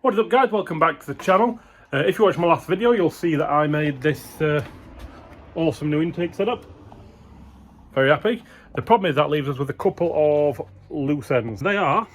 What is up, guys? Welcome back to the channel. If you watched my last video, you'll see that I made this awesome new intake setup. Very happy. The problem is that leaves us with a couple of loose ends. They are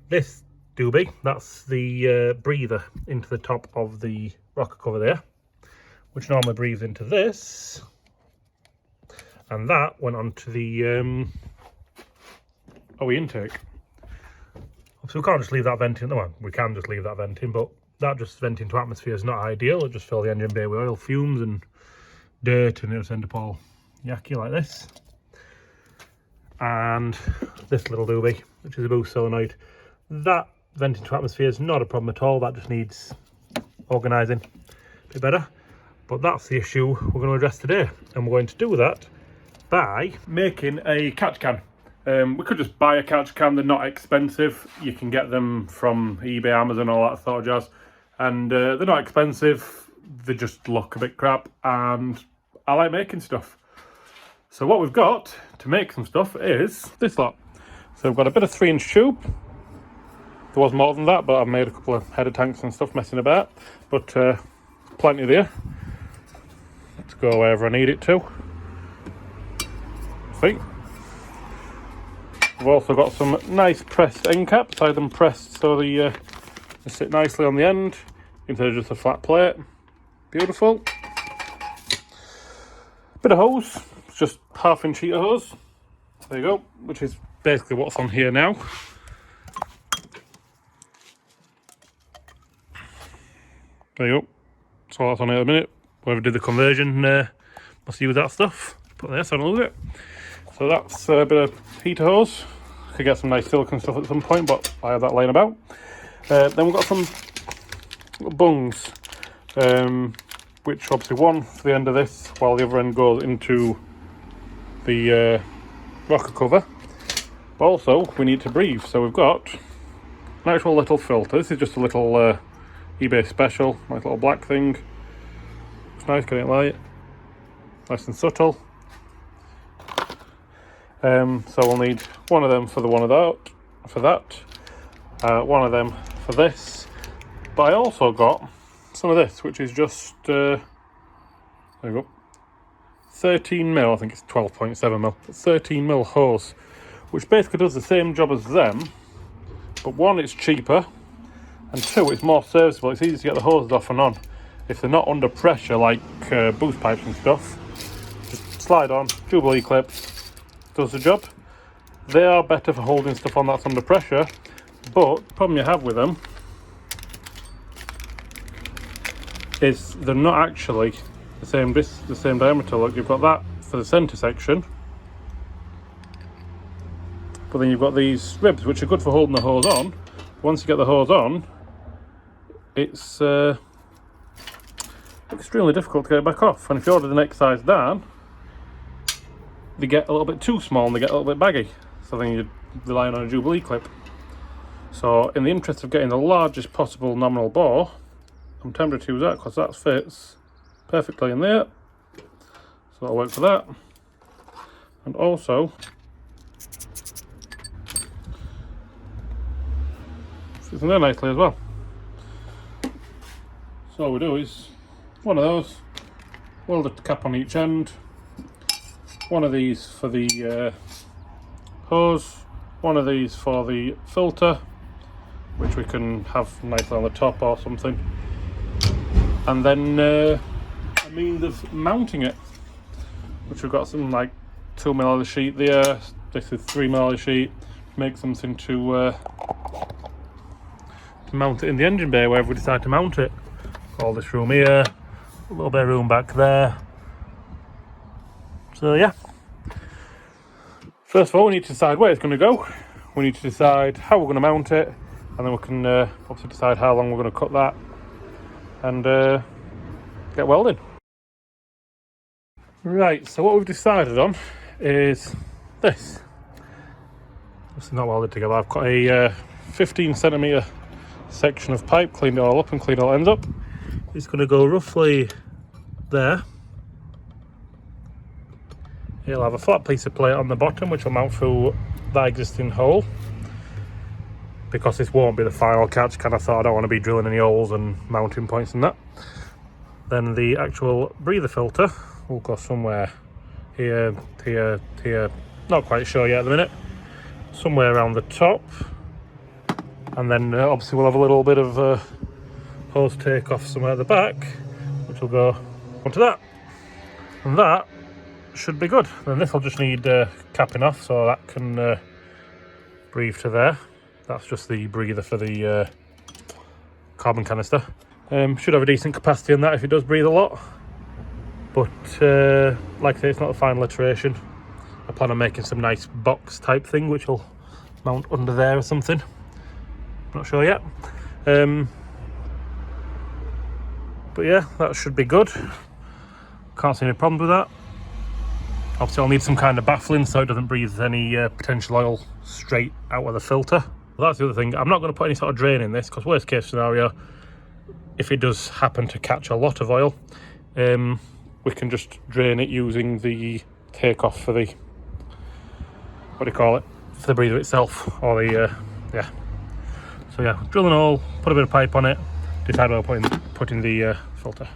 this doobie, that's the breather into the top of the rocker cover there, which normally breathes into this, and that went onto the OE intake. So we can't just leave that venting. Well, we can just leave that venting, but that just venting to atmosphere is not ideal. It'll just fill the engine bay with oil fumes and dirt, and it'll end up all yucky like this. And this little doobie, which is a boost solenoid, that venting to atmosphere is not a problem at all. That just needs organising a bit better. But that's the issue we're going to address today, and we're going to do that by making a catch can. We could just buy a catch can. They're not expensive. You can get them from eBay, Amazon, all that sort of jazz. And they're not expensive. They just look a bit crap. And I like making stuff. So what we've got to make some stuff is this lot. So we've got a bit of 3-inch tube. There was more than that, but I've made a couple of header tanks and stuff messing about. But plenty there to go wherever I need it to. See? We've also got some nice pressed end caps. I had them pressed so they sit nicely on the end instead of just a flat plate. Beautiful. Bit of hose, it's just 1/2-inch heater hose. There you go, which is basically what's on here now. There you go. That's all that's on here at the minute. Whoever did the conversion must use that stuff. Put there so I don't lose it. So that's a bit of heater hose. Could get some nice silicone stuff at some point, but I have that laying about. Then we've got some bungs, which obviously one for the end of this, while the other end goes into the rocker cover. But also we need to breathe, so we've got an actual little filter. This is just a little eBay special, nice little black thing. It's nice, getting it light, nice and subtle. So we'll need one of them for the one of that, one of them for this. But I also got some of this, which is just there we go, 13mm. I think it's 12.7mm. 13mm hose, which basically does the same job as them, but one, it's cheaper, and two, it's more serviceable. It's easy to get the hoses off and on if they're not under pressure like boost pipes and stuff. Just slide on, Jubilee clips. Does the job. They are better for holding stuff on that's under pressure, but the problem you have with them is they're not actually the same diameter. Look, you've got that for the centre section, but then you've got these ribs which are good for holding the hose on. Once you get the hose on, it's extremely difficult to get it back off, and if you order the next size down, they get a little bit too small and they get a little bit baggy, so then you're relying on a Jubilee clip. So in the interest of getting the largest possible nominal bore, I'm tempted to use that because that fits perfectly in there, so that'll work for that. And also fits in there nicely as well. So all we do is one of those, weld a cap on each end, one of these for the hose, one of these for the filter, which we can have nicely on the top or something, and then a means of mounting it, which we've got some like 2mm sheet there. This is 3mm sheet. Make something to mount it in the engine bay wherever we decide to mount it. All this room here, a little bit of room back there. So yeah, first of all we need to decide where it's going to go. We need to decide how we're going to mount it, and then we can obviously decide how long we're going to cut that and get welding. Right, so what we've decided on is this. This is not welded together. I've got a 15cm section of pipe, cleaned it all up and cleaned all ends up. It's going to go roughly there. It'll have a flat piece of plate on the bottom which will mount through that existing hole. because this won't be the final catch, kind of thought I don't want to be drilling any holes and mounting points and that. Then the actual breather filter will go somewhere here, here, here, not quite sure yet at the minute, somewhere around the top. And then obviously we'll have a little bit of hose take off somewhere at the back, which will go onto that. And that should be good. Then this will just need capping off, so that can breathe to there. That's just the breather for the carbon canister. Should have a decent capacity on that if it does breathe a lot. But like I say, it's not the final iteration. I plan on making some nice box type thing, which will mount under there or something. Not sure yet. But yeah, that should be good. Can't see any problems with that. Obviously I'll need some kind of baffling so it doesn't breathe any potential oil straight out of the filter. Well, that's the other thing. I'm not going to put any sort of drain in this, because worst case scenario, if it does happen to catch a lot of oil, we can just drain it using the takeoff for the, what do you call it, for the breather itself, or the, yeah. So yeah, drill an hole, put a bit of pipe on it, decide where we're putting the filter.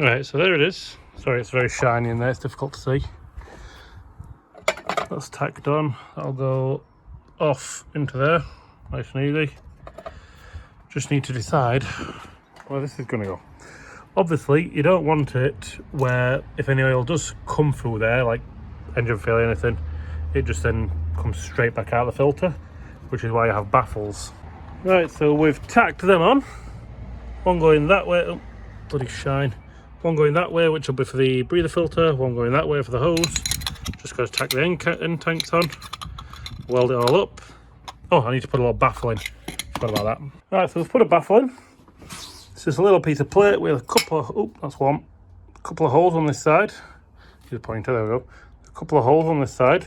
Right, so there it is. Sorry, it's very shiny in there, it's difficult to see. That's tacked on. That'll go off into there, nice and easy. Just need to decide where this is going to go. Obviously, you don't want it where if any oil does come through there, like engine failure or anything, it just then comes straight back out of the filter, which is why you have baffles. Right, so we've tacked them on. One going that way, oh, bloody shine. One going that way, which will be for the breather filter, one going that way for the hose. Just got to tack the end tanks on, weld it all up. Oh, I need to put a little baffle in. Forgot about that. Right, so we've put a baffle in. It's just a little piece of plate with a couple of, oh, that's one. A couple of holes on this side. Use a pointer, there we go. A couple of holes on this side.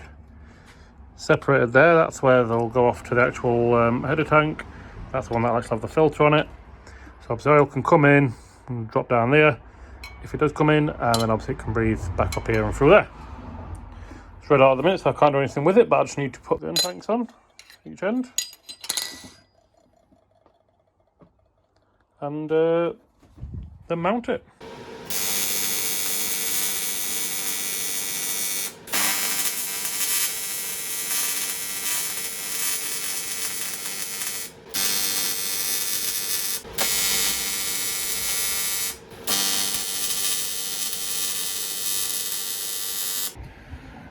Separated there, that's where they'll go off to the actual header tank. That's the one that'll actually have the filter on it. So obviously oil can come in and drop down there if it does come in, and then obviously it can breathe back up here and through there. It's red out at the minute, so I can't do anything with it, but I just need to put the end tanks on each end. And then mount it.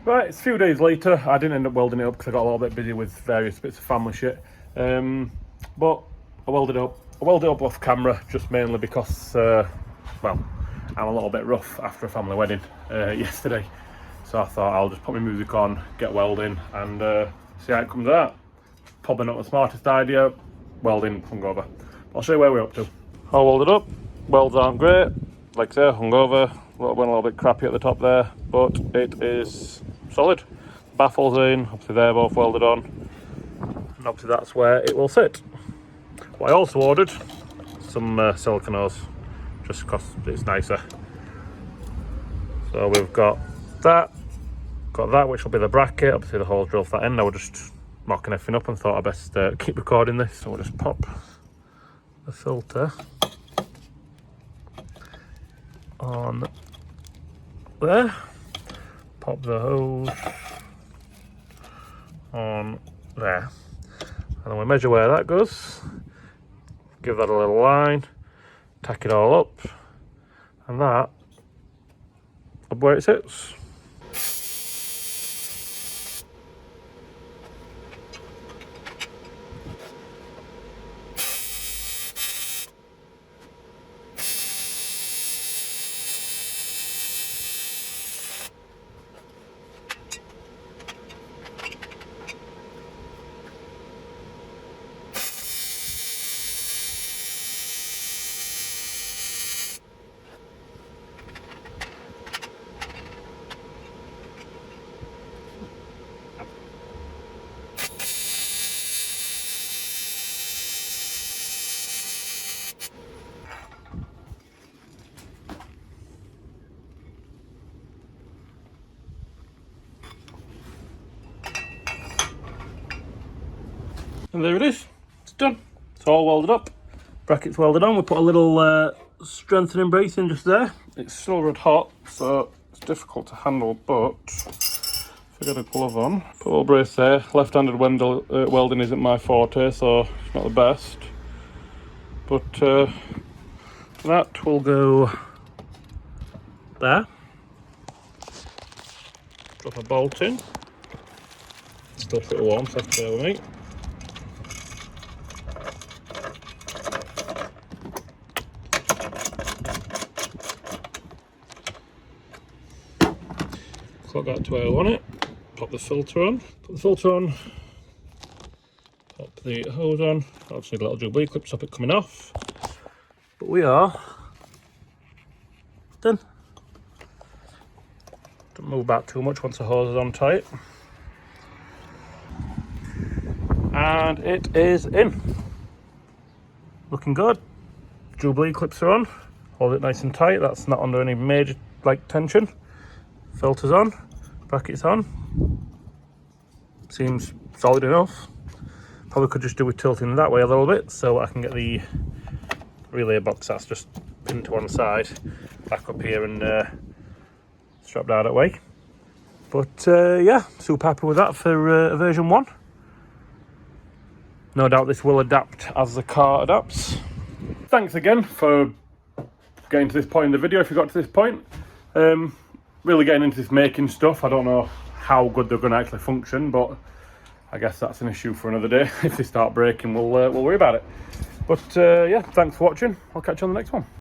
Right, it's a few days later. I didn't end up welding it up because I got a little bit busy with various bits of family shit. But I welded it up. I welded it up off camera just mainly because, well, I'm a little bit rough after a family wedding yesterday. So I thought I'll just put my music on, get welding, and see how it comes out. Probably not the smartest idea, welding hungover. I'll show you where we're up to. All welded up, welds aren't great. Like I say, hungover, went a little bit crappy at the top there, but it is solid. Baffles in, obviously they're both welded on, and obviously that's where it will sit. What I also ordered, some silicone hose, just because it's nicer. So we've got that, which will be the bracket. Obviously the hole's drilled for that end. I was just mocking everything up and thought I'd best keep recording this. So we'll just pop the filter on there, pop the hose on there, and then we measure where that goes, give that a little line, tack it all up, and that up where it sits. And there it is, it's done. It's all welded up, brackets welded on. We put a little strengthening brace in just there. It's still red hot, so it's difficult to handle, but if I get a glove on, put a little brace there. Left-handed welding isn't my forte, so it's not the best. But that will go there. Drop a bolt in. Still pretty warm, so bear with me. Plug that to where I want it. Pop the filter on. Put the filter on. Pop the hose on. Obviously a little Jubilee clip to stop it coming off. But we are done. Don't move back too much once the hose is on tight. And it is in. Looking good. Jubilee clips are on. Hold it nice and tight. That's not under any major tension. Filters on. Brackets on. Seems solid enough. Probably could just do with tilting that way a little bit so I can get the relay box that's just pinned to one side back up here and strapped down that way. But yeah, super happy with that for version 1. No doubt this will adapt as the car adapts. Thanks again for getting to this point in the video if you got to this point. Really getting into this making stuff. I don't know how good they're going to actually function, but I guess that's an issue for another day. If they start breaking, we'll worry about it. But yeah, thanks for watching. I'll catch you on the next one.